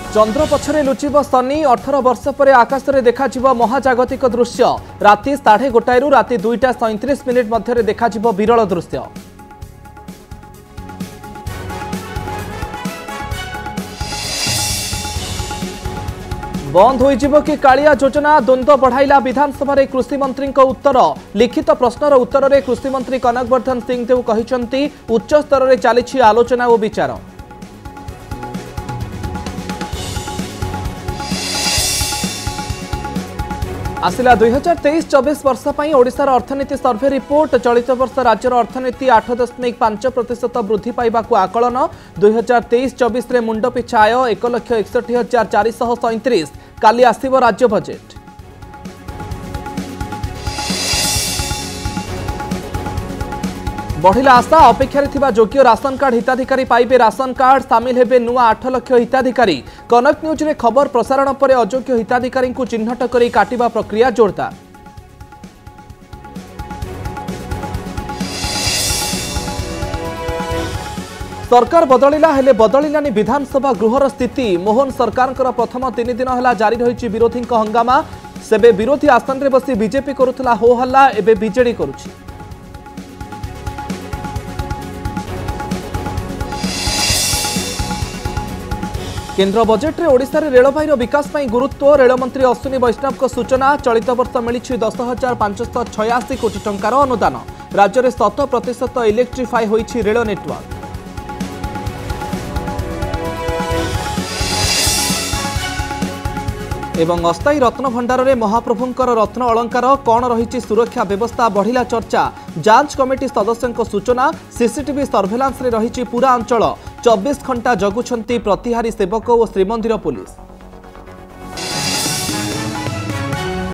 चंद्र पछरे लुचिब शनि 18 वर्ष पर आकाश में देखा महाजागतिक दृश्य राति 1:30 रु राति 2:37 मध्य देखा विरल दृश्य। बंद हो कि कालिया योजना द्वंद्व बढ़ाइला विधानसभा कृषि मंत्री उत्तर लिखित प्रश्नर उत्तर में कृषि मंत्री कनकवर्धन सिंहदेव कहते उच्च स्तर में चली आलोचना और विचार। आसिला 2023-24 वर्ष पर ओडिशार अर्थनीति सर्वे रिपोर्ट चलित वर्ष राज्यर अर्थनीति 8.5% वृद्धि पाइबा आकलन 2023-24 रे मुंड पिछा आय 1,61,437 काली आसिबो राज्य बजेट। बढ़िला आशा अपेक्षार थिबा योग्य राशन कार्ड हिताधिकारी पाइबे राशन कार्ड सामिल हेबे नुआ 8 लाख हिताधिकारी। कनक न्यूज रे खबर प्रसारण पर अयोग्य हिताधिकारी को चिन्हट करी काटिबा प्रक्रिया जोरदार। सरकार बदलिला हेले बदलिलानी विधानसभा गृहर स्थिति। मोहन सरकार प्रथम 3 दिन है जारी रही विरोधी हंगामा। सेबे विरोधी आसन रे बसी बीजेपी करुला हो हल्ला एबे बीजेडी करुछि। केंद्र बजेट रे ओडिशा रे रेलवाईर विकास पर गुरुत्व रेलमंत्री अश्विनी वैष्णव सूचना। चलित वर्ष मिली 10,586 कोटी टंकार अनुदान। राज्य में 100% इलेक्ट्रिफाई होईछि रेल नेटवर्क। एवं अस्थायी रत्न भंडार में महाप्रभुंकर रत्न अलंकार कौन रही सुरक्षा व्यवस्था बढ़िला चर्चा। जांच कमिटी सदस्यों सूचना सीसीटीवी सर्भेलांस रे रही पूरा अंचल 24 घंटा जगुछंती प्रतिहारी सेवक और श्रीमंदिर पुलिस।